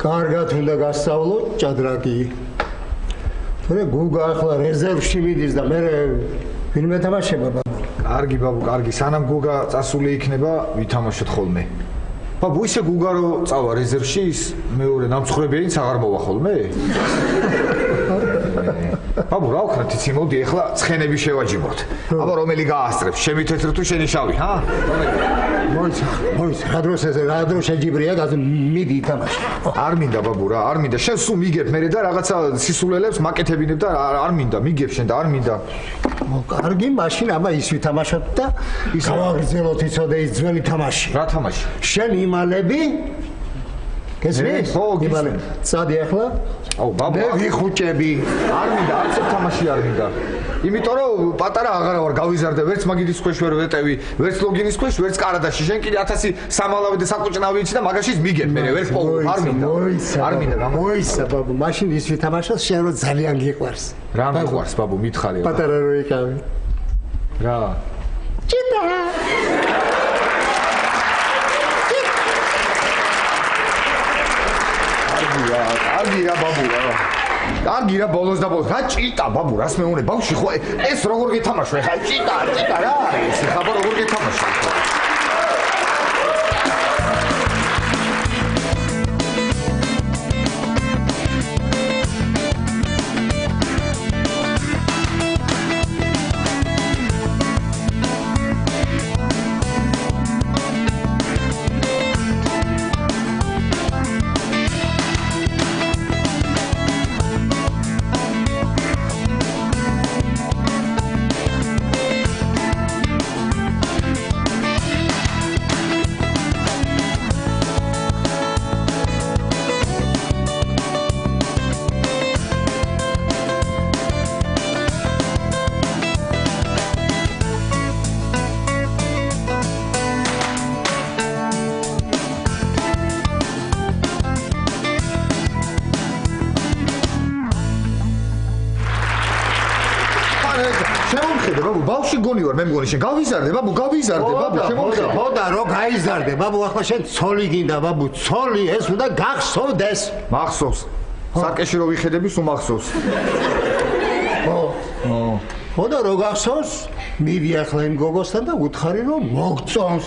კარგად უნდა გასწავლო ჭადრაკი. თორე გუგა ახლა რეზერვში მიდის და მე ვინმე თამაშება ბაბუ. კარგი ბაბუ, კარგი, სანამ გუგა წასული იქნება, ვითამაშოთ ხოლმე. ბაბუ, ისე გუგა რო წავა რეზერვში, ის მეორე ნამცხრებელიც აღარ მოვა ხოლმე? ბაბუ, რა ვქნათ იცი, მოდი ახლა ცხენები შევაჯიბოთ. აბა რომელი გაასწრებს, შემი თეთრი თუ შენი შავი, ჰა? მოიცა, რა დროს შეჯიბრია, მიდი ითამაშე. არ მინდა ბაბუ რა, არ მინდა. შენ სულ მიგებ მე და რაღაცა სისულელებს მაკეთებინებ და არ მინდა, მიგებ შენ და არ მინდა. კარგი, მაშინ აბა ის ვითამაშოთ და ის გავაგრძელოთ იცოდე ის ძველი თამაში. რა თამაში? შენ იმალები? გესმის? ხო, გისმენ. წადი ახლა. აუ, ბაბა, მე ვიხუჭები. არ მინდა, არც ერთ თამაში არ მინდა. იმიტომ რომ პატარა აღარა ვარ, გავიზარდე, ვერც მაგიდის ქვეშ ვერ ვეტევი, ვერც ლოგინის ქვეშ, ვერც კარადაში. შენ კიდე 1000 სამალავი და საკუჭნავი იცი და მაგაშიც მიგებ მე, ვერც პოულობ, არ მინდა. არ მინდა, მოიცა ბაბუ, მაშინ ის ვითამაშოთ შენ რო ძალიან გიყვარს. რა მიყვარს ბაბუ, მითხარი. პატარა რო იკავი. რა? ჭიტა. კარგი რა ბაბუ რა. კარგი რა ბოლოს და ბოლოს. რა ჭიტა ბაბუ, რას მეუბნე? ბავშვი ხო ეს როგორ გეთამაშო ხა? ჭიტა რა არის? ხაბა როგორ გეთამაშო? ბავშვი გონი ვარ, მე მგონი შენ გავიზარდე ბაბუ, გავიზარდე ბაბუ, შემოხედე. ხოდა რო გაიზარდე ბაბუ, ახლა შენ ცოლი გინდა ბაბუ, ცოლი ეს უნდა გახსოვდეს. მახსოვს. საკეში რო ვიხედები, სულ მახსოვს. ხოდა რო გახსოვს, მიდი ახლა იმ გოგოსთან და უთხარი რომ მოგწონს.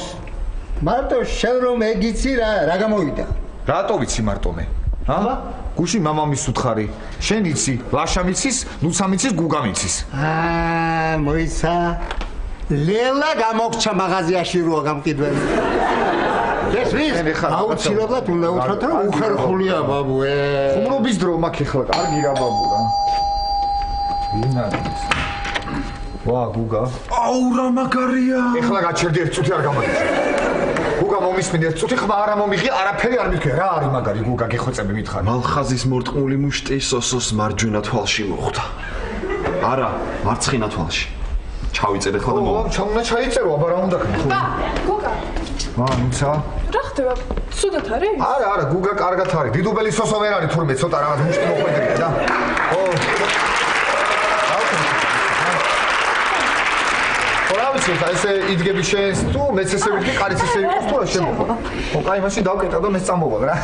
მარტო შენ რომ ეგიცი რა გამოვიდა? რატო ვიცი მარტო მე? ჰა? გუში მამამის უთხარი. შენ იცი, ლაშა მიცის, ნუცა მიცის, გუგა მიცის. მოიცა. ლელა გამოგჩა მაღაზიაში როა გამყიდველი. გესმის? აუცილებლად უნდა უთხრათ რომ უხერხულია ბაბუ. ხუმრობის დრო მაქვს ახლა, კარგი რა ბაბუ რა. ვინ არის? ვა, გუგა. აუ რა მაგარია. ახლა გაჩერდი ერთ წუთი არ გამაგიჟე. გუგა მომისმინე ერთ წუთი ხმა არა მომიღი, არაფერი არ მითქე. რა არის მაგარი გუგა გეხვეწები მითხარ. მალხაზის მორტყმული მუშტი სოსოს მარჯვენა თვალში მოხვდა. არა, მარცხენა თვალში. ჩავიწერე ხლა და უნდა ჩაიწერო, აბა რა უნდა ქნა? გუგა. ნუცა. რა ხდება? ცუდად არის? არა, გუგა კარგად არის. დიდუბელი სოსო ვერ არის თურმე, ცოტა რაღაც მუშტი მოხვედრია და. ო. ესე იდგები შენს თუ მეც ესე ვიდგე, კარიც ესე იყოს თუ რა შემოვა. ო, კაი, მაშინ დავკეტა და მეც წამოვა რა.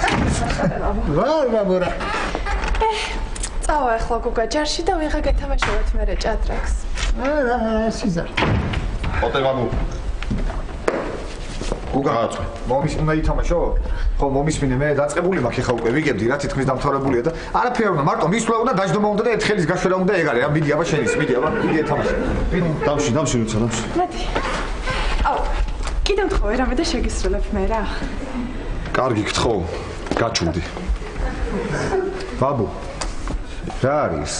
ვარ ბაბუ რა. წავა ახლა გუგა ჯარში და ვიღა გეთამაშებათ მერე ჭადრაკს. არა, სიზარ. ოტე ბაბუ. გუგა გაწვე. მომის უნდა ითამაშო? ხო, მომისმინე, მე დაწყებული მაქვს ხა უკვე, ვიგებდი რა თითქმის დამთავრებულია და არაფერი არ უნდა, მარტო მისვლა უნდა, დაждომა უნდა და ერთხელის გაშვერა უნდა ეგ არის რა. მიდი აბა შენის, მიდი აბა, მიდი ეთამაშე. მიდი, დამში, ნუცა, დამში. მედი. აუ, კიდევ თხოვე რამე და შეგისრულებ მე რა. კარგი გთხოვ, გაჩვდი. ბაბუ. რა არის?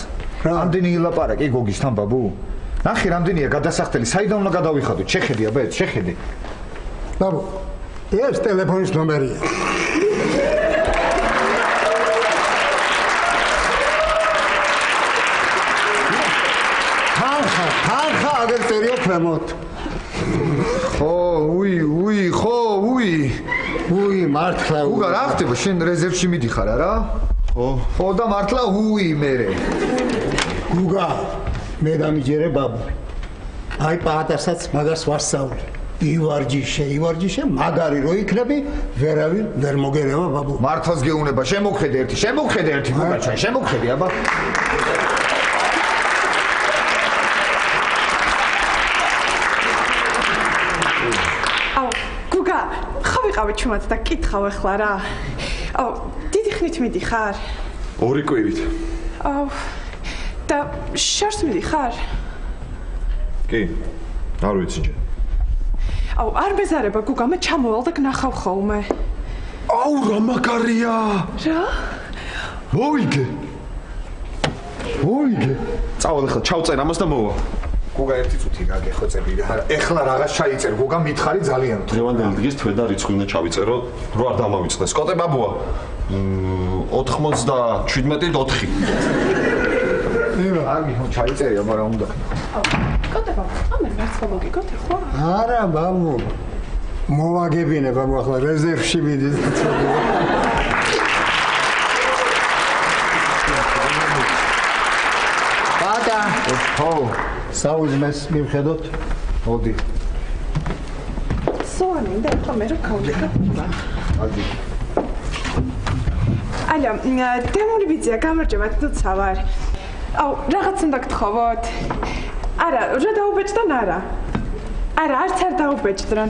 რამდენი ილაპარაკე გოგისთან ბაბუ? ნახე რამდენია გადასახდელი, საიდან უნდა გადავიხადო? შეხედი აბა, შეხედი. ბაბუ, ეს ტელეფონის ნომერია. ხანხა აგერ წერიო ქვემოთ. ხო, უი, მართლა. გუგა რა ხდება? შენ რეზერვში მიდიხარ არა? ხო და მართლა მერე. გუგა, მე დამიჯერე ბაბუ. აი პაატასაც მაგას ვასწავლე. ივარჯიშე, მაგარი რო იქნები, ვერავინ ვერ მოგერევა ბაბუ. მართლაც გეუნება, შემოგხედე ერთი გუგაჩა, შემოგხედე აბა. გუგა, ხო ვიყავი ჩუმად და კითხავ ახლა რა. დიდი ხნით მიდიხარ? 2 კვირით. და შარს მიდიხარ? კი. არ ვიცი ჯერ. არ მეზარება გუგა, მე ჩამოვალ და გნახავ ხოლმე. რა მაგარია! რა? მოვიგე. წავალ ახლა ჩავწერ ამას და მოვა. გუგა ერთი წუთი გაგეხოცები რა. ეხლა რაღაც ჩაიწერ გუგა მითხარი ძალიან. დღევანდელი დღის თვე და რიცხვი უნდა ჩავიწერო, რო არ დამავიწყდეს. კოტე ბაბუა. 97-4. აგი ხო ჩაიწერია, მაგრამ უნდა. კოტე ბაბუ, ამერ მართლა მოგიგოთ ხო? არა ბაბუ. მოვაგებინე ბაბუ ახლა რეზერვში მიდის. ბატა. ხო, საუზმეს მივხედოთ. მოდი. სოანი და ახლა მე რა გავიგებ? აგი. ალა, დემონი ბიძია, გამარჯობა, თუცა ვარ. რაღაც უნდა გთხოვოთ. არა, რა დაუბეჭდან არა. არა, არც არ დაუბეჭდრან.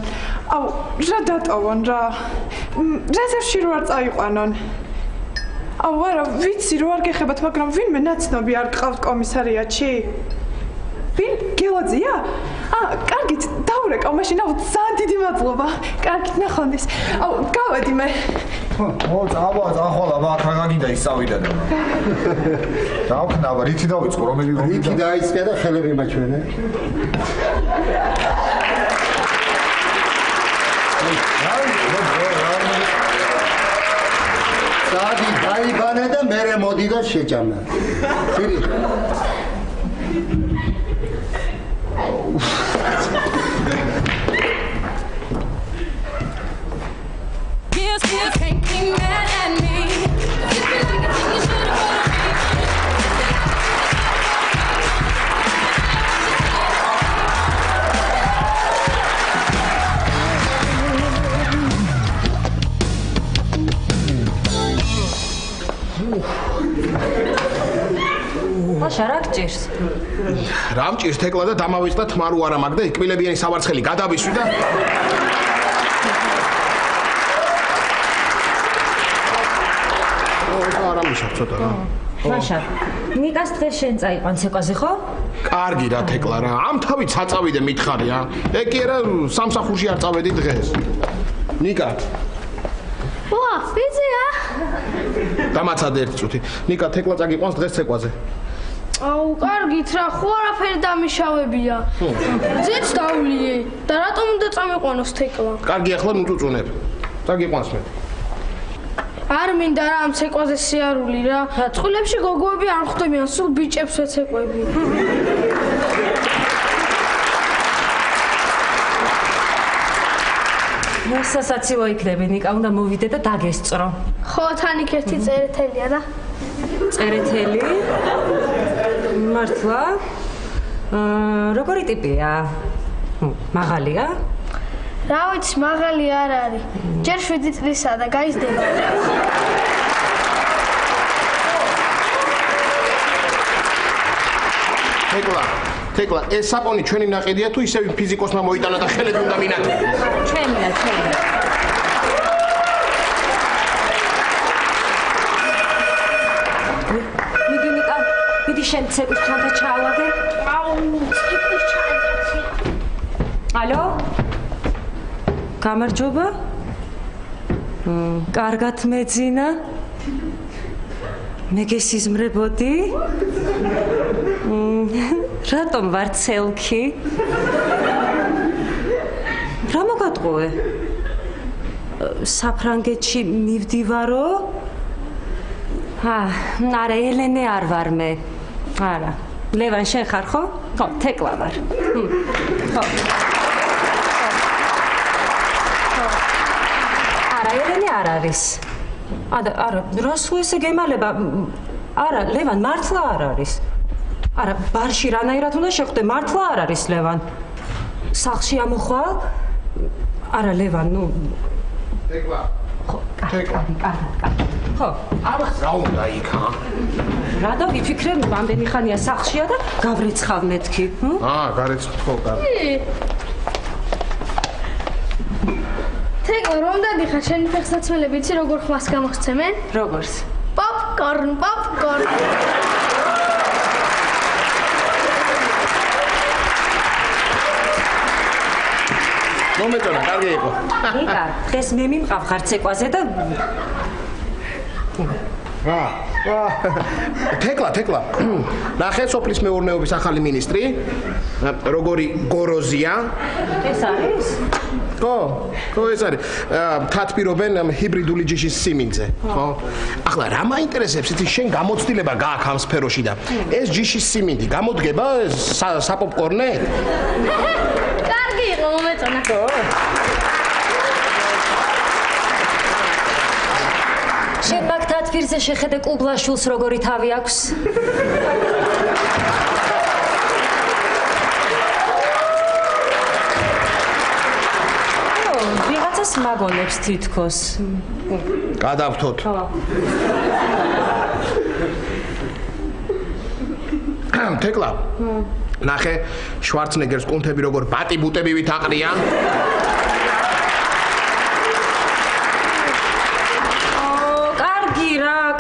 რა დატოვონ რა. რეზერვში რო არ წაიყვანონ. არა, ვიცი რო არ გეხებათ, მაგრამ ვინმე ნაცნობი არ გყავთ კომისარიატში? ვინ? გელოძია? კარგით, დაურეკავ მაშინ, ძალიან დიდი მადლობა. კარგით, ნახვამდის. გავედი მე. წავალ, აქ რა გაგინდა ისწავიდა და. დავქნა, რითი დავიწყო, რომელი რითი დაიწყე და ხელები მაჩვენე. სადი დაიბანე და მერე მოდი და შეჭამა. Can't be mad at me. If you like it, then you should have შარაკჭირს. რა მჭირს თეკლა და დამავიწყდა თმარო არა მაგ და იკბილებიანი სავარცხელი გადავისვი და არა მიშავ ცოტა რა. მაშა, ნიკას დღეს შენ წაიყვან ცეკვაზე ხო? კარგი რა თეკლა რა. ამ თავით საწავიდე მითხარია. ეგ კი არა სამსახურში არ წავედი დღეს. ნიკა. ვა, ბიზია? დამაცადე ერთი წუთი. ნიკა თეკლა წაგიყვანს დღეს ცეკვაზე. კარგით რა, ხო არაფერი დამიშავებია. ძეც დავლიე და რატომ უნდა წამიყვანოს თეკლა? კარგი ახლა მიწუწუნებ. წაგიყვანს მე. არ მინდა რა ამ ცეკვაზე სიარული რა. წყვილებში გოგოები არ ხვდებიან, სულ ბიჭებს ეცეკვები. მოსასაცილო იქნები, ნიკა უნდა მოვიდე და დაგესწრო. ხო, თან იქ ერთი წერეთელია და წერეთელი? მართლა? როგორი ტიპია? მაღალია? რა ვიცი, მაღალი არ არის. ჯერ 7 წლისაა და გაიზრდება. თეკლა, ეს საპონი ჩვენი ნაყიდია თუ ისევ ფიზიკოსმა მოიტანა და ხელები უნდა მინათო? ჩვენია. მიდი ნიკა, მიდი შენ ცეკვის ჩანთა ჩაავაგე. ცეკვის ჩანთა. ალო? გამარჯობა? კარგად მეძინა? მე გესიზმრებოდი? რატომ ვარ ცელქი? რა მოგატყუე? საფრანგეთში მივდივარო? არა, ელენე არ ვარ მე. არა. ლევან შენ ხარ ხო? ხო, თეკლა ვარ. ხო. არა, ელენე არ არის. არა, რას უესე გემალება? არა, ლევან მართლა არ არის. არა, ბარში რანაირად უნდა შეხვდე, მართლა არ არის ლევან. სახლში ამოხვალ? არა ლევან, ნუ თეკლა. თეკლა. ხო, ამას რა უნდა იქა? რა და ვიფიქრე, ამდენი ხანია სახლშია და გავრეცხავ მეთქი. გარეცხ ხო, კარგი. თეკლა, რომ დადიხარ, შენი ფეხსაცმელები იცი როგორ ხმას გამოხცემენ? როგორც? პოპკორნ. მომეწონა, კარგი იყო. იკა, დღეს მე მიმყავ ხარ ცეკვაზე და თეკლა. ნახე სოფლის მეურნეობის ახალი მინისტრი, როგორი გოროზია. ეს არის? ხო, ეს არის. თათბირობენ ჰიბრიდული ჯიშის სიმინძე. ხო. ახლა რა მაინტერესებს, იცი შენ გამოცდილება გააქვს ამ სფეროში და ეს ჯიშის სიმინდი გამოდგება საპოპკორნე? კარგი იყო, მომეწონა. შენ მაგ თათბირზე შეხედე კუბლაშვილს როგორი თავი აქვს? ვიღაცას მაგონებს თითქოს. გადავთოთ. თეკლა. ნახე შვარცნეგერს კუნთები როგორ ბატი-ბუტებივით აყრიან.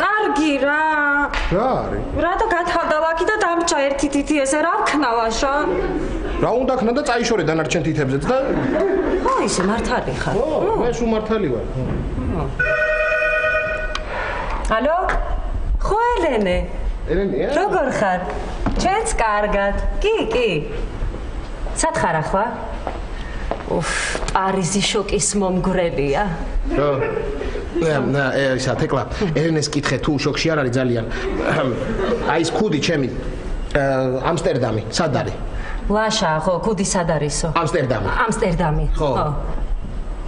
კარგი რა. რა არის? რატო გათავდა ვაკი და დამჭა ერთი თითი ესე რა ვქნავაშა? რა უნდა ქნა და წაიშორე დანარჩენ თითებზეც და ხო, ისე მართალი ხარ. მე სულ მართალი ვარ. ალო? ხო, ელენე. ელენია? როგორ ხარ? ჩვენც კარგად. კი. სათხარ ახლა? პარიზი შოკის მომგვრელია. ისა თეკლა, ელენეს კითხე თუ შოკში არ არის ძალიან. აი ეს ქუდი ჩემი ამსტერდამი, სად არის? ლაშა, ხო, ქუდი სად არისო? ამსტერდამი.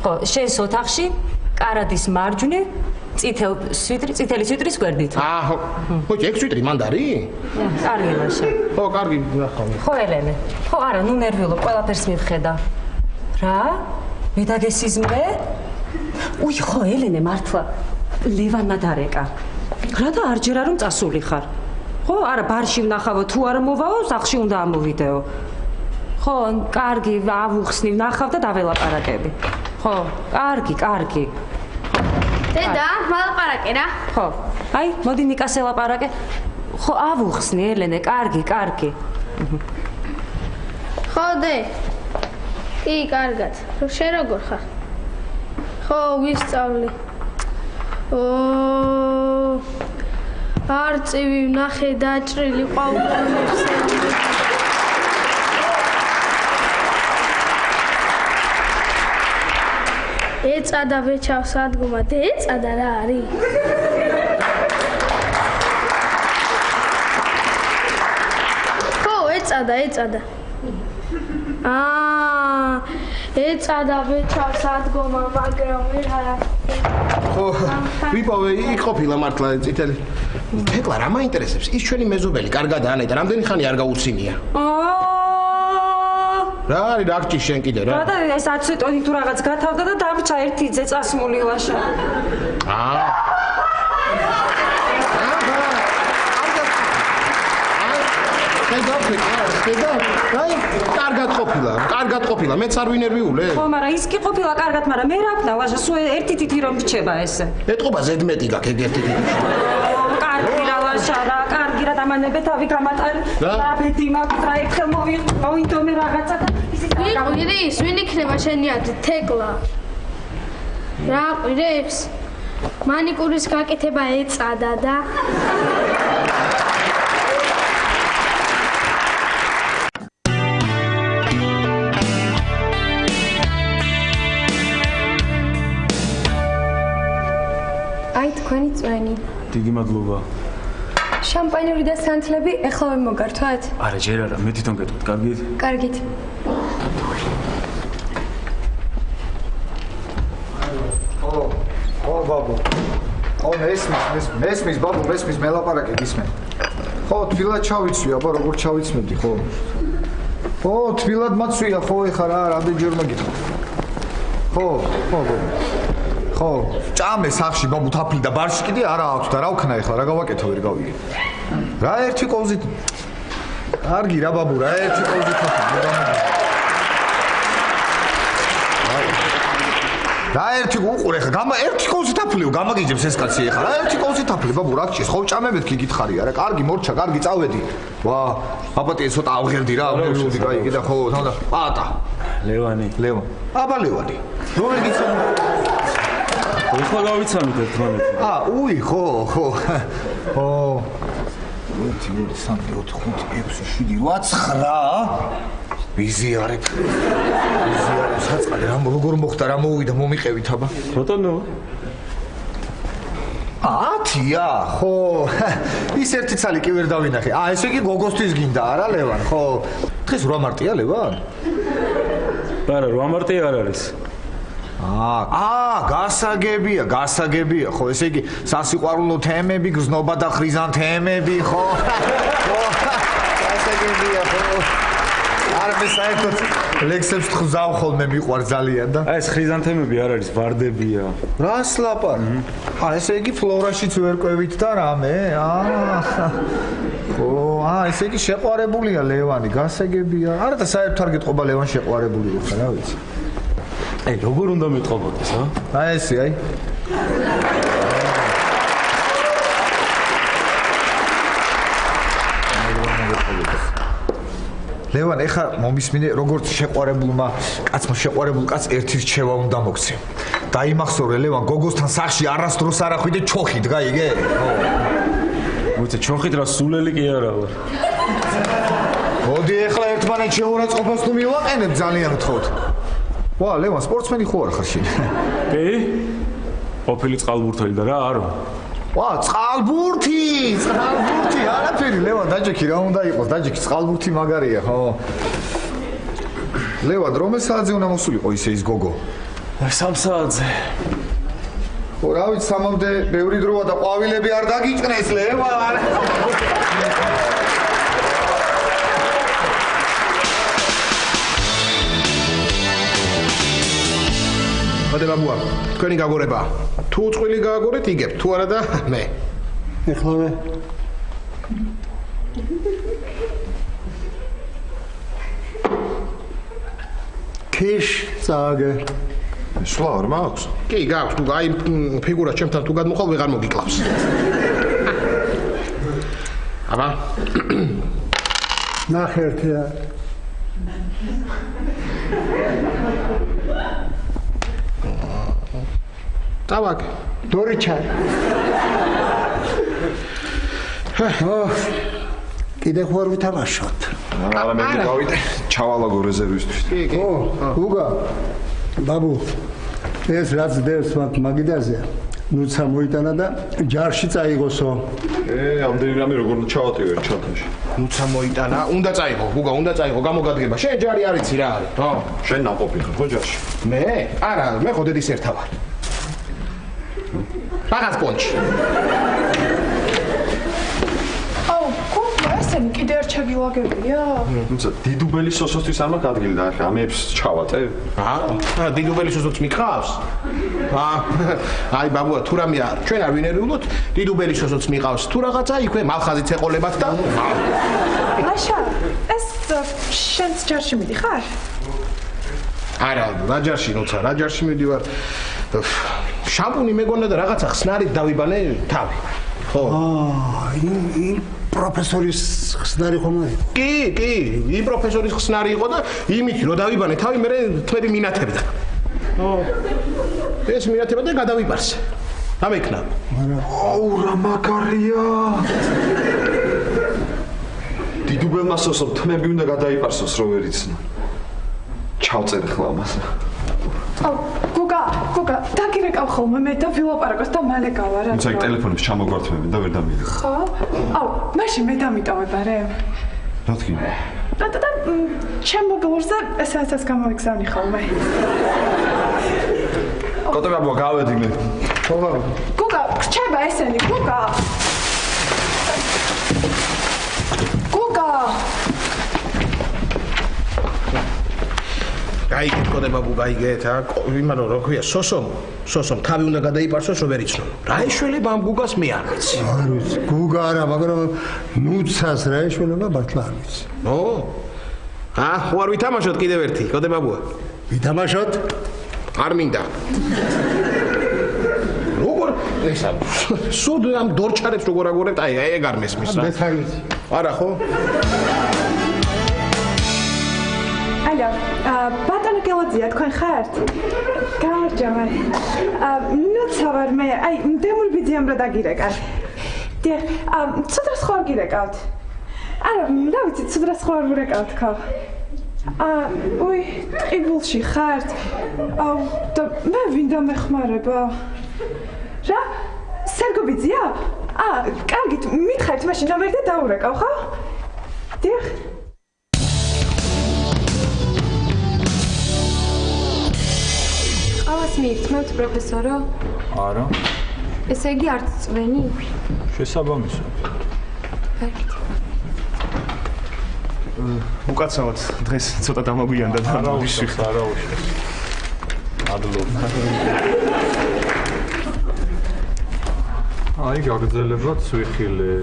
ხო, შენს ოთახში კარადის მარჯვნივ წითელი სვიტრის გვერდით. ხო, ეგ სვიტრი მანდ არის? კარგი ლაშა. ხო, კარგი ნახავ. ხო, ელენე. ხო, არა, ნუ ნერვიულობ, ყველაფერს მივხედა. რა? მე დაგესიზმრე? უი, ხო, ელენე, მართლა ლევანმა დარეკა. რა და არჯერა რომ წასული ხარ? ხო, არა, ბარში ვნახავო, თუ არ მოვაო, სახლში უნდა ამოვიდეო. ხო, კარგი, ავუხსნი, ვნახავ და დაველაპარაკები. ხო, კარგი. დედა, მალაპარაკე რა. ხო, აი, მოდი ნიკას ელაპარაკე. ხო, ავუხსნი, ელენე, კარგი. ხო, დე. კი, კარგად. შენ როგორ ხარ? ხო, ვისწავლი. არწივი ვნახე დაჭრილი ყვავილებს. ეწადა ვეჩავს ადგომად, ეწადა რა არის? ხო, ეწადა. ეწადა ვეჩავს ადგომა, მაგრამ ვერ არა. ხო, ვიპოვე, იქ ყოფილა მართლა წითელი. თეკლა, რა მაინტერესებს? ის ჩვენი მეზობელი, კარგად ანეტა, რამდენი ხანი არ გაუცინია? რა არის რა გჭირს შენ კიდე რა? რა და ეს 10 ტონი თუ რაღაც გათავდა და დამჭა ერთი ძე წასმული ლაშა. აი, კარგად ყოფილა, მეც არ ვინერვიულე. ხო, მაგრამ ის კი ყოფილა კარგად, მაგრამ მე რა ვქნა, ლაშა, სულ ერთი თითი რომ რჩება ესე. ეტყობა ზედმეტი გაქვს ეგ ერთი თითი. კარგი რა ლაშა, რა, კარგი რა დამანებე თავი გამატარი. რა ბედი მაქვს, რა ეხელ მოვიდომე რაღაცა და ისიც გიყვირის, ვინ იქნება შენი აზრით, თეკლა? რა ყვირებს? მანიკურის გაკეთება ეწადა და თქვენი წვენი. დიდი მადლობა. შამპანიური და სანთლები ეხლა მოგართვათ? არა, ჯერ არა, მე თვითონ გეტყვით, კარგით? კარგით. ხო, ბაბუ. ხო, მესმის, ბაბუ, მესმის, მელაპარაკე გისმენ. ხო, თბილად ჩავიცვი, აბა, როგორ ჩავიცმევდი, ხო? ხო, თბილად მაცვია, ხო, ეხა რა, რამდენჯერ მაგითხო. ხო, ჭამე სახში ბაბუ თაფლი და ბარში კიდე არა აქვს და რა ვქნა ეხლა რა გავაკეთო ვერ გავიგე. რა ერთი კოლზით კარგი რა ბაბუ რა ერთი კოლზით რა ერთი უყურე ხა ერთი კოლზით თაფლიო გამაგიჯებს ეს კაცი ეხლა რა ერთი კოლზით თაფლი ბაბუ რა გჭირს ხო ჭამებეთქი გითხარია რა კარგი მორჩა კარგი წავედი ვა აპატი ცოტა ავღერდი რა მოვიდი კაი კიდე ხო თანდა პატა ლევანი აბა ლევანი რომელი გიცნობ ხო გავიცანით ერთმანეთს უი ხო 1 2 3 4 5 6 7 8 9 ბიზიარებ საწყალი რა როგორ მოხდა რა მოვიდა მომიყევით აბა ბატონო 10-ია ხო ის ერთი ცალი კი ვერ დავინახე ესე იგი გოგოსთვის გინდა არა ლევან ხო დღეს 8 მარტია ლევან არა 8 მარტი არ არის გასაგებია ხო ესე იგი სასიყვარულო თემები გზნობა და ხრიზანთემები ხო გასაგებია ხო არ მისაერთოდ ლექსებს თხზავ ხოლმე მიყვარ ძალიან და ეს ხრიზანთემები არ არის ვარდებია რას ლაპარაკი ესე იგი ფლორაშიც ვერ ყვევით და რამე ხო ესე იგი შეყვარებულია ლევანი გასაგებია არა და საერთოდ არ გეტყობა ლევან შეყვარებული ხარ რა ვიცი როგორ უნდა მეტყობოდეს ესე ლევან ეხა მომისმინე როგორც შეყვარებულმა კაცმა შეყვარებულ კაცს ერთი რჩევა უნდა მოგცე დაიმახსოვრე ლევან გოგოსთან სახში არასდროს არ ახვიდე ჩოხით გაიგე მოიცა ჩოხით რა სულელი კი არა ვარ მოდი ეხლა ერთმანეთს შეურაცხყოფას თუ მივაყენებ ძალიან გთხოვთ ვა ლევან სპორტსმენი ხო არ ხარ შენ კი ყოფილი წყალბურთელი და რა არო ვა წყალბურთი არაფერი ლევან დაჯექი რა უნდა იყოს დაჯექი წყალბურთი მაგარია ხო ლევან რომელ საათზე უნდა მოსულიყო ისე ის გოგო 3 საათზე ხო რა ვიცი 3-მდე ბევრი დროა და ყვავილები არ დაგიჭნეს ლევან მოდე ბაბუა თქვენი გაგორება თუ წყვილი გააგორეთ იგებ თუ არა და მე ეხლა ქიშ წააგე სვლა არ მაქვს კი გაქვს თუ აი ფიგურა ჩემთან თუ გადმოხვალ ვეღარ მოგიკლავს აბა ნახერთია დავაგე დორი ჩაი კიდე ხوار ვითამაშოთ არა მე გავიდე ჩავალაგო რეზერვისთვის კი უგა ბაბუ ეს რაც დევს მაგიდაზე ნუცა მოიტანა და ჯარში წაიღოსო ამდენი რამე როგორ ჩავატივე ჩათაში ნუცა მოიტანა უნდა წაიღო უგა უნდა წაიღო გამოგადგება შენ ჯარი არიცი რა არის ხო შენ ნაყოფი ხარ ხო ჯარში მე არა მე ხო დედის ერთა ვარ პაგას პონჩი ესენი კიდე არ ჩაგილაგებია? თუმცა დიდუბელი სოსოსთვის არ მაქვს ადგილი და ახლა ამებს ჩავატე? დიდუბელი სოსოც მიყავს? აი ბაბუა თუ რამეა ჩვენ არ ვინერვიულოთ დიდუბელი სოსოც მიყავს თუ რაღაცა იქვე მალხაზიც ეყოლებათ და ლაშა ეს შენს ჯარში მიდიხარ? არა რა ჯარში ნოცა რა ჯარში მიდივარ შამპუნი მეგონა და რაღაცა ხსნარით დავიბანე თავი ხო იმ პროფესორის ხსნარი ხომ არის? კი, იმ პროფესორის ხსნარი იყო და იმით რომ დავიბანე თავი მე თმები მინათებდა. ეს მინათება და გადავიბარსე. ამეკნა. აუ რა მაგარია. დიდუბელმა სოსო თმები უნდა გადაიპარსოს რო ვერ იცნო. ჩავწერ ხლა მას. აუ გოგა, დაგირეკავ ხოლმე მე და ვილაპარაკოს და მალე გავარ. თუმცა ტელეფონებს ჩამოგვართმევენ და ვერ დამიდე. ხო? აუ, მაშინ მე დამიტოვებარე. რა თქმა უნდა. და ჩემ მობილურზე SMS-ს გამოვიგზავნი ხოლმე. კოტე ბაბუა გავედი მე. ხო. გოგა, რჩება ესენი, გოგა. გაიგეთ კოდებაბუ გაიგეთ იმან რო ქვია სოსომ თავი უნდა გადაიპარსოს რომ ვერ იცნო რა ეშველება ამ გუგას მე არ ვიცი არ ვიცი გუგა არა მაგრამ ნუცას რა ეშველება მართლა არ ვიცი ო ხო არ ვითამაშოთ კიდევ ერთი კოდებაბუა ვითამაშოთ არ მინდა როგორ ესა სულ ამ დორჩარებს როგორ აგორებთ აი ეგ არ მესმის რა მეც არ ვიცი არა ხო ალო ბატონო გელოძია თქვენ ხართ გამარჯობა ნუცა ვარ მე აი დემული ბიძიამ რა დაგირეკარ დიახ ცუდრას ხო არ გირეკავთ არა რა ვიცი ცუდრას ხო არ ვირეკავთ ხო უი ტყიბულში ხართ და მე ვინ დამეხმარება რა სერგობიძია კარგით მითხარით მაშინ რომ ვერ დაურეკავ ხო დიახ ყავას მიირთმევთ პროფესორო? არა. ესე იგი არც წვენი? შესაბამისად. უკაცრავად დღეს ცოტა დამოგვიანდა და არა უშავს. ადლობ. აი გაგრძელებად ვიხილე.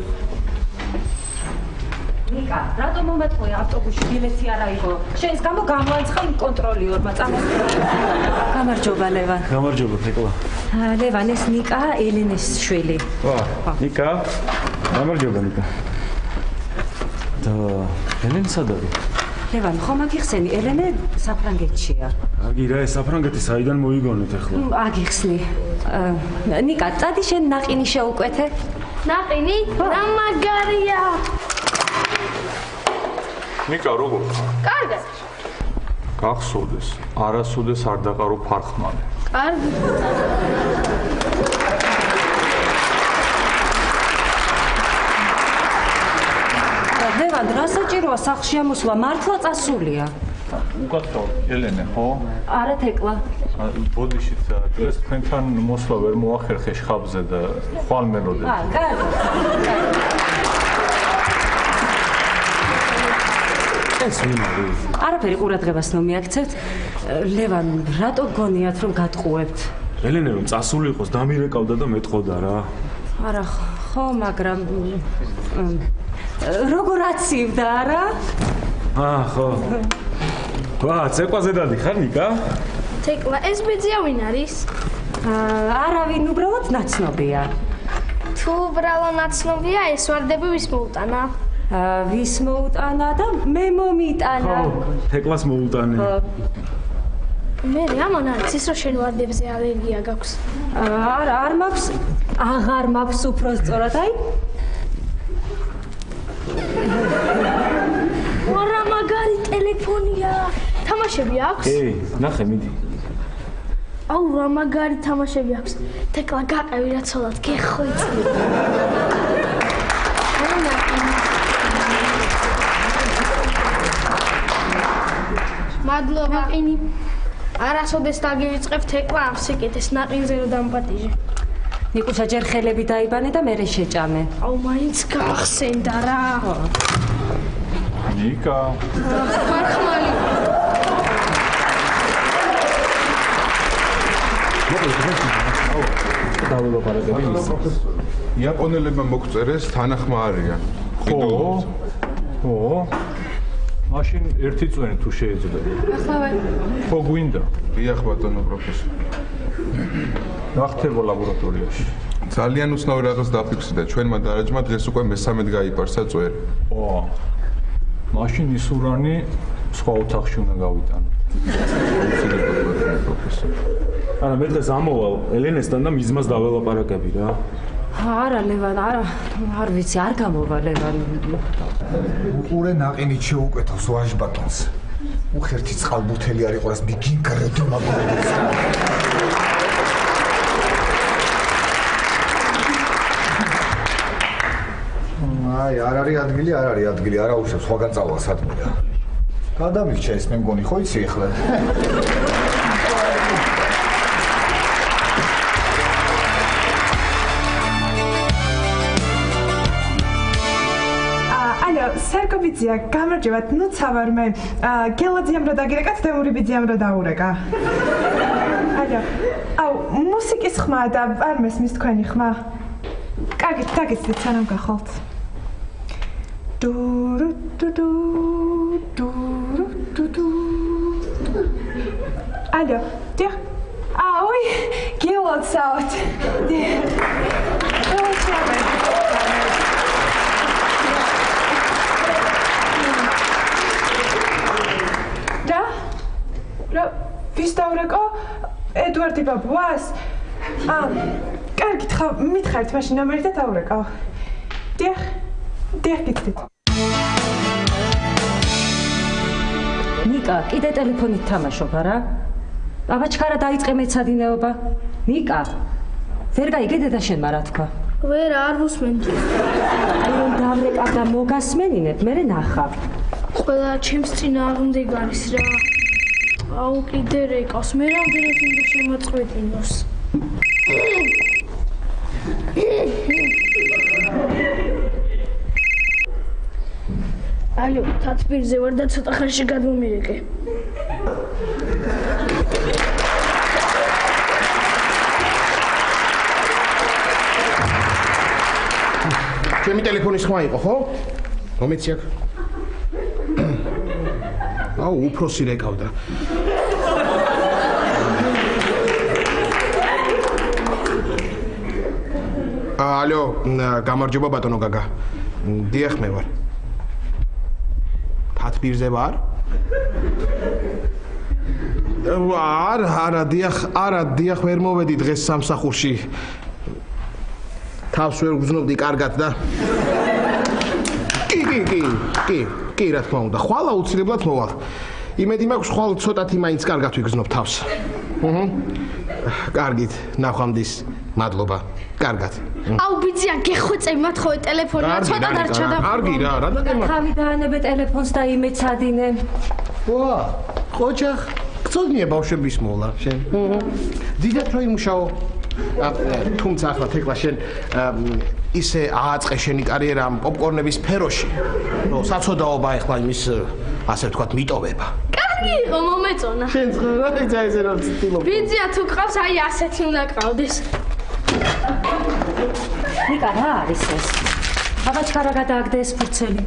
ნიკა, რატომ მომეთხოვე ავტობუსში ბილეთი არ აიღო? შენს გამო გამოაცხა კონტროლიორმა წამოსვლა. გამარჯობა ლევან. გამარჯობა თეკლა. ლევან ეს ნიკა ელენეს შვილი. ნიკა. გამარჯობა ნიკა. და ელენე სად არის? ლევან, ხომ აგიხსენი, ელენე საფრანგეთშია. აგი რა ეს საფრანგეთი საიდან მოიგონეთ ახლა? აგიხსნი. ნიკა, წადი შენ ნაყინი შეუკვეთე. ნაყინი? რა მაგარია! ნიკა როგორ? კარგად. გახსოვდეს, არასოდეს არ დაყარო ფარხმალი. კარგი. ლევან, რა საჭიროა სახლში ამოსვლა? მართლა წასულია. უკაცრავ ელენე, ხო? არა თეკლა. ბოდიშით დღეს თქვენთან მოსვლა ვერ მოახერხე შხაბზე და ხვალ მელოდე. კარგი. ეს ვინ არის? არაფერი ყურადღებას ნომიაქცევთ. ლევან, რატო გონიათ რომ გატყუებთ? ელენე რომ წასული იყოს, დამირეკავდა და მეტყოდა რა. არა, ხო, მაგრამ როგორ აცივდა არა? ხო. ცეკვაზე დადიხარ ნიკა? თეკლა, ეს ბიძია ვინ არის? არავინ, უბრალოდ ნაცნობია. თუ უბრალოდ ნაცნობია, ეს ვარდები ვის მოუტანა? ვის მოუტანა და მე მომიტანა. თეკლას მოუტანე. მე ამან არის ის რომ შენ ვარდებზე ალერგია გაქვს. არა, არ მაქვს, აღარ მაქვს უფრო სწორად, აი. რა მაგარი ტელეფონია. თამაშები აქვს? ნახე, მიდი. აუ, რა მაგარი თამაშები აქვს. თეკლა გაყევი რა ცოლად, გეხოიწი. მადლობა. ნაყინი. არასოდეს დაგივიწყებ თეკლა ამ სიკეთეს ნაყინზე რომ დამპატიჟე. ნიკუშა ჯერ ხელები დაიბანე და მერე შეჭამე. აუ, მაინც გახსენდა რა. ნიკა. მართალი. დავილაპარაკები ის. იაპონელებმა მოგწერეს თანახმა არიან. ხო. მაშინ ერთი წვენი თუ შეიძლება. ახლა ხო გვინდა? დიახ ბატონო პროფესორი. ნახთებო ლაბორატორიაში. ძალიან უცნაური რაღაც დაფიქსირდა. ჩვენმა დარაჯმა დღეს უკვე მესამედ გაიპარსა წვერი. მაშინ ისურანი სხვა ოთახში უნდა გავიტანო. არა, მე დღეს ამოვალ ელენესთან და მიზმას დაველაპარაკები რა. არა, ლევან, არ ვიცი, არ გამოვა ლევან. უყურე ნაყინით შეუკვეთავს ვაჟ ბატონს. უხერთი წყალბუთელი არ იყურას მიგინგრედი მაგურებს. აი, არ არის ადგილი, არა უშევ, სხვაგან წავალ სადმია. გადამირჩა ეს მე მგონი, ხო იცი ახლა? სერგო ბიძია, გამარჯობათ, ნუ ცავარ მე. გელაძიამ რა დაგირეკათ, დემური ბიძიამ რა დაურეკა. აუ, მუსიკის ხმა და არ მესმის თქვენი ხმა. კარგი, დაგიცდით სანამ გახვალთ. ალო, დიახ. აუი, გილოცავთ. რა ვის დაურეკო? ედვარდი ბაბუას? კარგი, მითხარით მაშინ ნომერი და დაურეკავ. დიახ, გიცდით. ნიკა, კიდე ტელეფონით თამაშობ არა? აბაჩქარა დაიწყე მეცადინეობა. ნიკა, ვერ გაიგე დედა შენმა რა თქვა? ვერ არ ვუსმენდი. აი რომ დავრეკავ და მოგასმენინებ, მე ნახავ. ყველა ჩემს წინა არ უნდა გარის რა. აუ კიდე რეკავს, მე რამდენად უნდა შემოწყვეტინოს. ალო, თათბირზე ვარ და ცოტა ხანში გადმომირეკე. ჩემი ტელეფონის ხმა იყო, ხო? მომეცი აქ. აუ, უფროსი რეკავდა. ალო, გამარჯობა ბატონო გაგა. დიახ მე ვარ. თათბირზე ვარ? არა, დიახ, ვერ მოვედი დღეს სამსახურში. თავს ვერ გძნობდი კარგად და კი, რა თქმა უნდა, ხვალ აუცილებლად მოვალ. იმედი მაქვს, ხვალ ცოტათი მაინც კარგად ვიგზნობ თავს. კარგით, ნახვამდის, მადლობა. კარგად. აუ ბიძია, გეხვეწე მათხოვე ტელეფონი, რა ცოტა დარჩა და. კარგი რა დაგემართე. თავი დაანებე ტელეფონს და იმეცადინე. ვა, ხოჭახ, გწოდნია ბავშვების მოლა, შენ. დიდად რო იმუშაო. თუმცა ახლა თეკლა შენ ისე ააწყე შენი კარიერა პოპკორნების სფეროში. ნუ საცოდაობა ახლა იმის ასე ვთქვათ მიტოვება. კარგი იყო, მომეწონა. შენ რა იცი ესე რომ ცდილობ. ბიძია თუ ყავს, აი ასეთი უნდა ყავდეს. ნიკა, რა არის ეს? აბაჩქარა გადააგდე ეს ფურცელი.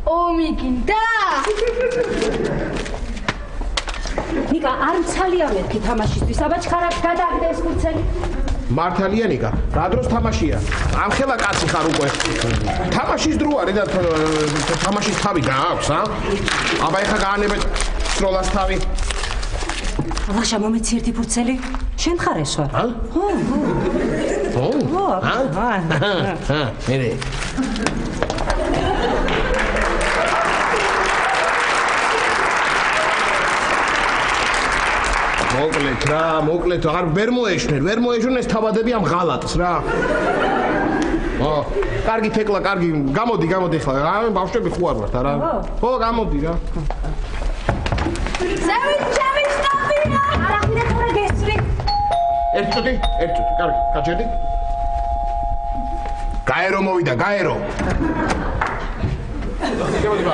ომი გინდა? ნიკა, არ მცალია მეთქი თამაშისთვის. აბაჩქარა გადააგდე ეს ფურცელი. მართალია ნიკა, რა დროს თამაშია? ამხელა კაცი ხარ უკვე. თამაშის დრო არის და თამაშის თავი გააქვს, აბა ეხა გაანებეთ სროლას თავი. ლაშა, მომეცი ერთი ფურცელი. შენ ხარ ეს ვარ? ხო. მერე. მოკლედ, არ ვერ მოეშვნენ ეს თავადები ამ ღალატს რა. კარგი თეკლა, კარგი, გამოდი ახლა. ბავშვები ხო არ ვართ არა? ხო, გამოდი რა. ერთი წუთი, კარგი, გაჩერდი. გაერო მოვიდა, გაერო. გამოდი ბა.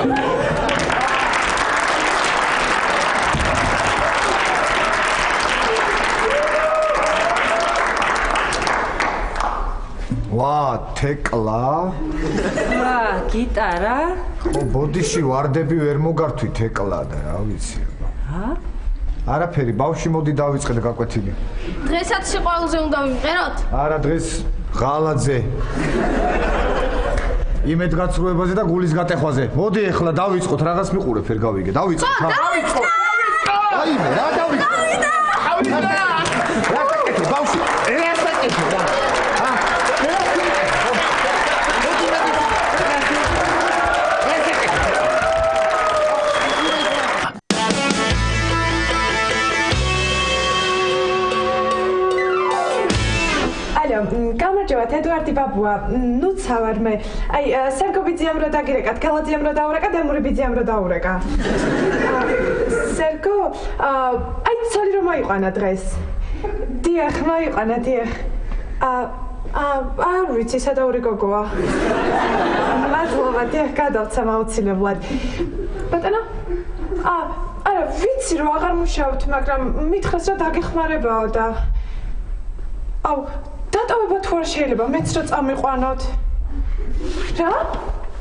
ვა, თეკლა. გიტარა. ხო, ბოდიში ვარდები ვერ მოგართვი თეკლა და რა ვიცი. არაფერი, ბავში მოდი დავიწყე და გაკვეთილი. დღესაც სიყვარულზე უნდა ვიმღეროთ? არა, დღეს ღალაძე. იმედგაცრუებაზე და გულის გატეხვაზე. მოდი ახლა დავიწყოთ, რაღაც მიყურებ, ვერ გავიგე. დავიწყოთ. აი, რა დავიწყოთ? ბავში, რა გამარჯობათ, ედვარდი ბაბუა, ნუ ცავარ მე. აი, სერგო ბიძიამ რა დაგირეკათ, გელაძიამ რა დაურეკა, დემური ბიძიამ რა დაურეკა. სერგო, აი, ცოლი რომ მოიყვანა დღეს. დიახ, მოიყვანა, დიახ. არ ვიცი, სადაური გოგოა. მადლობა, დიახ, გადავცა აუცილებლად. ბატონო? არა, ვიცი რომ აღარ მუშაობთ, მაგრამ მითხრეს რომ დაგეხმარებაო და დატოვება თუ არ შეიძლება, მეც რა წამიყვანოთ. რა?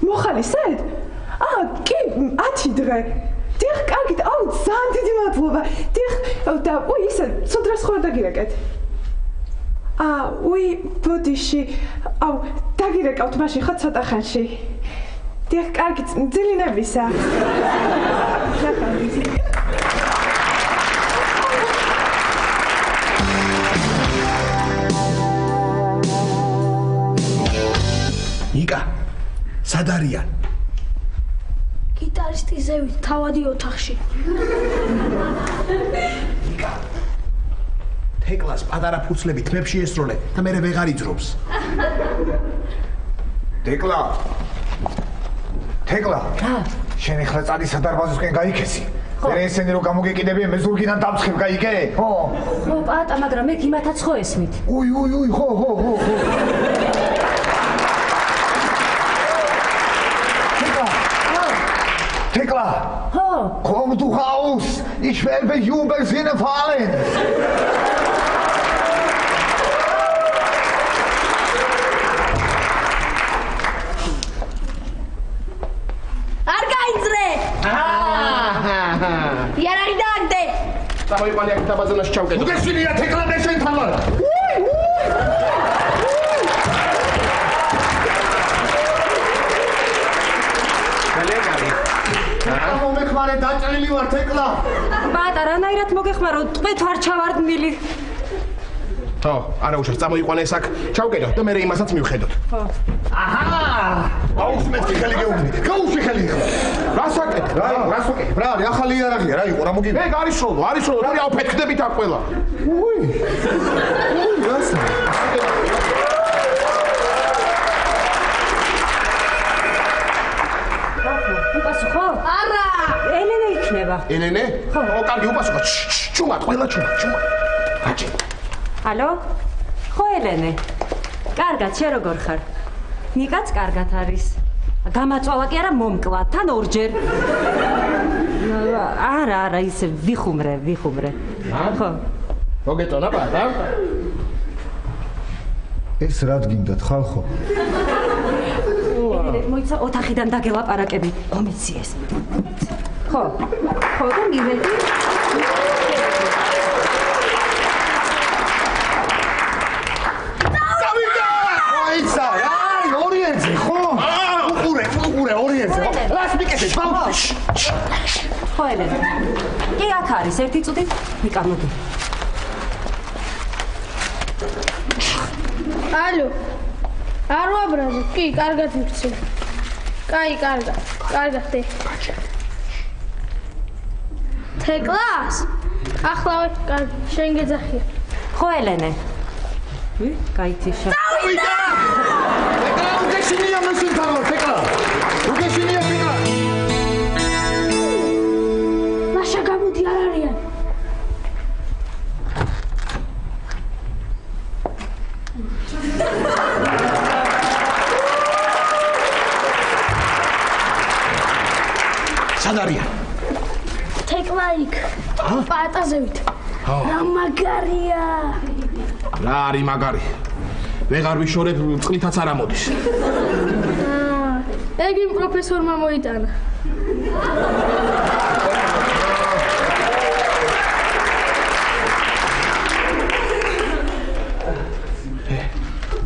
მოხალისეთ? კი, 10 დღე. დიახ, კარგით, ძალიან დიდი მადლობა. დიახ, და ისე, სულ დროს ხარ დაგირეკეთ. ბოდიში. დაგირეკავთ მაშინ ხო ცოტა ხანში. დიახ, კარგით, მძილინებისა. ნიკა, სად არიან? გიტარისტი ზევით თავადი ოთახში. ნიკა. თეკლას პატარა ფურცლები თმებში ესროლე და მე ვეღარ იძრობს. თეკლა. შენ ახლა წადი სადარბაზოსკენ გაიქესი. მე ესენი რომ გამოგეკიდებიან მე ზურგიდან დამცხებ გაიგე? ხო, პატა, მაგრამ მე იმათაც ხო ესმით. ხო. Tekla! Komm du raus! Ich werde Jubel fallen! Argaizre! Yaragdante! Давай поляк табазанаш чавке. Угешиния Tekla не შენ თან ვარ. მომეხმარე დაჭრილი ვარ თეკლა. ბატა, რანაირად მოგეხმარო? ტყვეთ არ ჩავარდნილი. ხო, არა უშავს, წამოიყვანე ეს აქ. ჩავკედო და მე იმასაც მივხედოთ. ხო. აუხმეთ ხელი გეუბნი. გაუში ხელი. რასაკეთ? რა, ახალი იარაღია, რა იყო, რა მოგივი? მე გარიშროლო, ორი ავფეთქდებით აქ ყველა. რასა? უპასუხო? არა! ელენე იქნება. ელენე? ხო, კარგი, უპასუხო. ჩუმად, ყველა ჩუმად. აჭი. ალო? ხო, ელენე. კარგად, შენ როგორ ხარ? ნიკაც კარგად არის. გამაწვავა კი არა მომკლა, თან ორჯერ. არა, ისე ვიხუმრე. ხო. მოგეწონა პატა? ეს რა გინდათ ხალხო? მოიცა ოთახიდან დაგელაპარაკები. კომიციეს. ხო, და მივედი. წავიდა! მოიცა, ორიენზე, ხო? უყურე, ორიენზე. რას მიკეთებ, ბავშვი? ხო, ელენე. კი, აქ არის ერთი წუთი. მიკამოდი. ალო. არ ვაბრაზო, კი, კარგად ვიქცევ. კაი, კარგად დე. თეკლას? ახლავე, კარგი, შენ გეძახია. ხო, ელენე. გაითიშა. წავიდა! თეკლა, უგეშინია მაშინ თავო, თეკლა. უგეშინია თეკლა. ლაშა გამოდი არ არიან. სად არიან? თეკლა იქ. პატაზევით. რა მაგარია. რა არის მაგარი? ვეღარ ვიშორებ, წყლითაც არ ამოდის. ეგ იმ პროფესორმა მოიტანა.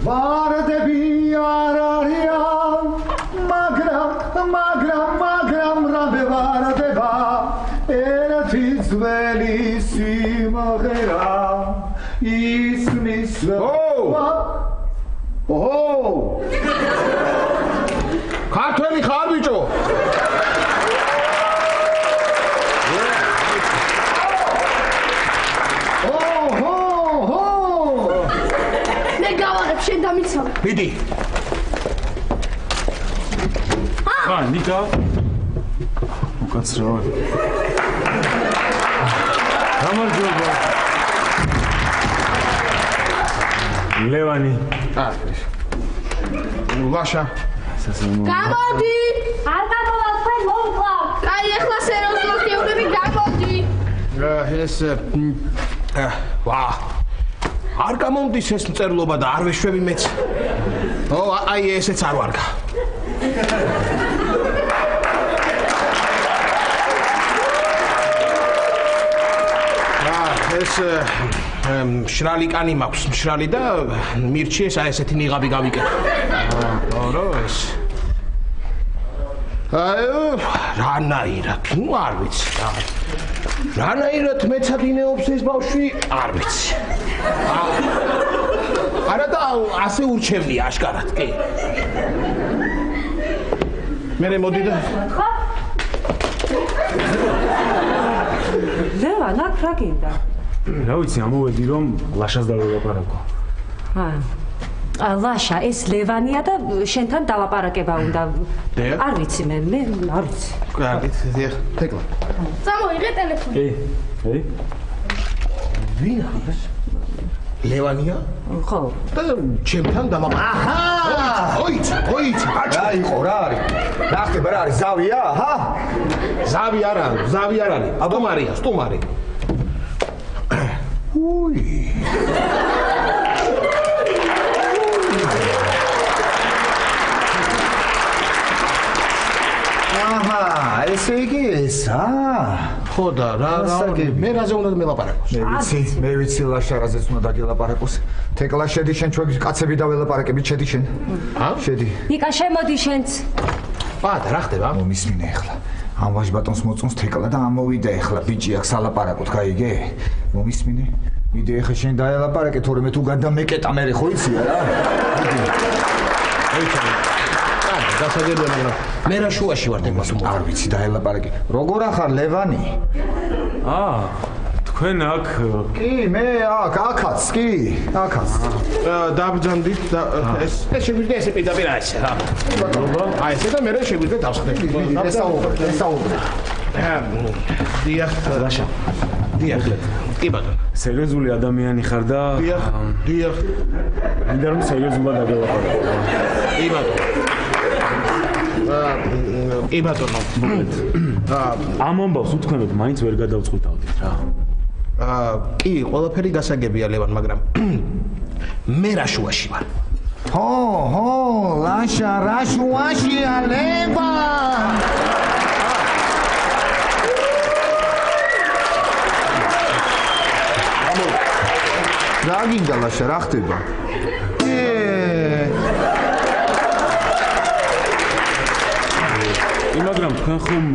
ვარდები არ არიან, მაგრამ რამე ვარდება, ერთი ძველი სიმღერა ისმის. ქართველი ხარ ბიჭო? მე გავაღებ შენ დამიცავ. მიდი. ნიკა. უკაცრავ. გამარჯობა. ლევანი. ლაშა. გამოდი! არ გამოვა თქვენ მომკლავ. აი ახლა სერიოზულობები გამოდი. ეს ვა არ გამომდის ეს მწერლობა და არ ვეშვები მეც. აი ესეც არ ვარგა. ეს მშრალი კანი მაქვს, მშრალი და მირჩიეს აი ესეთი ნიღაბი გავიკეთე. რა ეს? რანაირად, ნუ არ ვიცი. რანაირად მეცადინეობს ეს ბავშვი, არ ვიცი. არა და ასე ურჩევნია აშკარად, კი. მე მოდი და ლევან, აქ რა გინდა? რა ვიცი, ამოვედი რომ ლაშას დაველაპარაკო. ლაშა, ეს ლევანია და შენთან დალაპარაკება უნდა. არ ვიცი მე არ ვიცი. კარგით, დიახ, თეკლა. წამოიღე ტელეფონი. ვინ არის? ლევანია? ხო. და ჩემთან დალაპარაკე. აჰა! ოიც, რა იყო, რა არის? რა ხდება, რა არის? ზავია? აჰა! ზავი არა, ზავი არ არის. სტუმარია, სტუმარი. უი. აჰა, ესე იგი ესა? ხო და რა მე რაზე უნდა მელაპარაკოს? მე ვიცი ლაშა რაზეც უნდა დაგელაპარაკოს. თეკლა შედი შენ ჩვენ კაცები დაველაპარაკებით, შედი შენ. შედი. ნიკა შემოდი შენც. რა ხდება? მომისმინე ახლა. ამ ვაჟბატონს მოწონს თეკლა და ამოვიდა ახლა ბიჭი აქ სალაპარაკოთ, გაიგე? მომისმინე? მიდე ახლა შენ დაელაპარაკე, თორემე თუ გადამეკეტა მე ხო იცია რა? გასაგებია, მაგრამ მე რა შუაში ვარ თეკლა? არ ვიცი დაელაპარაკე. როგორ ახარ ლევანი? თქვენ აქ კი, მე აქაც, კი, აქაც. დაბრძანდით და ეს შეგვიძლია ესე პირდაპირ ასე რა. აი ესე და მე შეგვიძლია დავსხდეთ. ესაუბრე. დიახ, ლაშა. დიახ. კი ბატონო. სერიოზული ადამიანი ხარ და დიახ. მინდა რომ სერიოზულად დაგელაპარაკო. კი ბატონო. კი ბატონო. ამ ამბავს უთქვენოდ მაინც ვერ გადავწყვიტავდით რა. კი, ყველაფერი გასაგებია ლევან, მაგრამ მე რა შუაში ვარ? ჰო, ლაშა, რა შუაშია ლევან? რა გინდა ლაშა, რა ხდება? მაგრამ თქვენ ხომ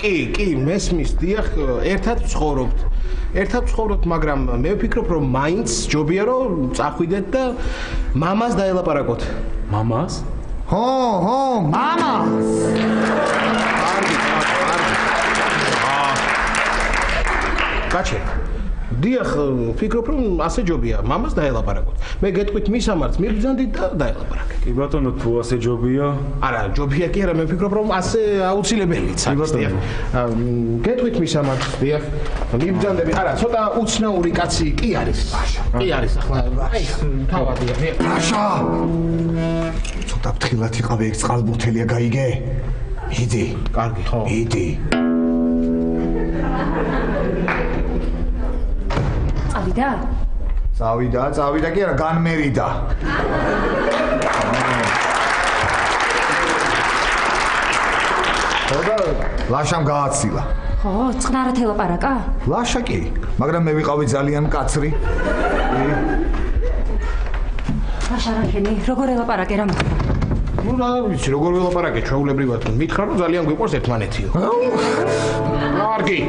კი, მესმის, დიახ, ერთად ვცხოვრობთ, მაგრამ მე ვფიქრობ, რომ მაინც ჯობია რომ წახვიდეთ და მამას დაელაპარაკოთ. მამას? ჰო, მამას. კაჩე. დიახ, ვფიქრობ, რომ ასე ჯობია მამას დაელაპარაკოთ. მე გეტყვით მისამართს, მიბრძანდით და დაელაპარაკეთ. კი ბატონო, თუ ასე ჯობია? არა, ჯობია კი არა, მე ვფიქრობ, რომ ასე აუცილებელია. გეტყვით მისამართს, დიახ. მიბრძანდები. არა, ცოტა უცნაური კაცი კი არის. კი არის ახლა. აი, თავადია. ლაშა. ცოტა ფრთხილად იყავე, ეგ წყალბურთელია, გაიგე? მიდი. კარგი, ხო. მიდი. წავიდა კი არა, განმერიდა. ხოდა ლაშამ გააცილა. ხო, წყნარად ელაპარაკა? ლაშა კი, მაგრამ მე ვიყავი ძალიან მკაცრი. ლაშა რაკენი, როგორ ელაპარაკე რა მოხდა? ნუ რა ვიცი, როგორ ველაპარაკე, ჩვეულებრივად. მითხრა რომ ძალიან გვიყვარს ერთმანეთიო. კარგი.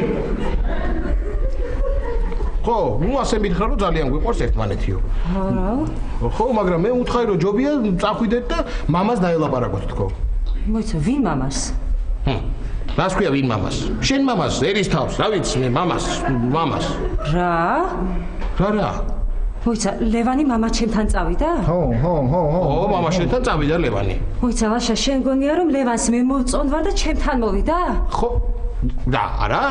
ხო, ნუ ასე მითხრა რომ ძალიან გვიყვარს ერთმანეთიო. არა. ხო, მაგრამ მე უთხარი რომ ჯობია წახვიდეთ და მამას დაელაპარაკოთ თქო. მოიცა, ვინ მამას? რას ქვია ვინ მამას? შენ მამას, ერისთავს, რა ვიცი მე მამას. რა? რა? მოიცა, ლევანი მამა ჩემთან წავიდა? ხო. მამა შენთან წავიდა ლევანი. მოიცა, ლაშა, შენ გონია რომ ლევანს მე მოვწონვარ და ჩემთან მოვიდა? ხო, და არა?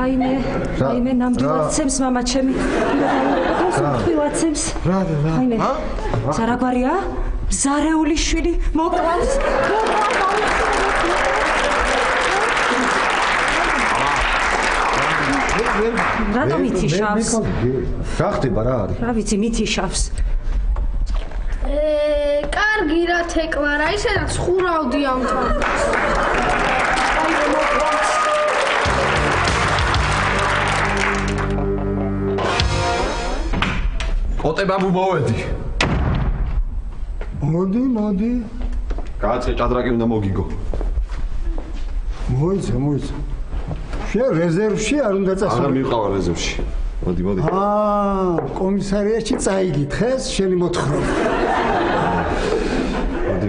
აიმე ნამდვილად ცემს мама ჩემი. ნამდვილად ცემს. აიმე. ზარაგვარია? ზარეული შვილი მოკლავს. რატომ ითიშავს? რა ხდება რა არის? რა ვიცი, მითიშავს. კარგი რა თეკლარა, ისედაც ხურავდი ამ თავს. კოტე ბაბუ მოვედი. მოდი. გააწყე ჭადრაკი უნდა მოგიგო. მოიცა. შენ რეზერვში არ უნდა წასულიყო. აღარ მივყავარ რეზერვში. მოდი. კომისარიატში წაიგითხეს შენი მოთხრობა.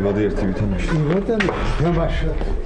მოდი ერთი ვითამაშო. მოდი, დამაშავე.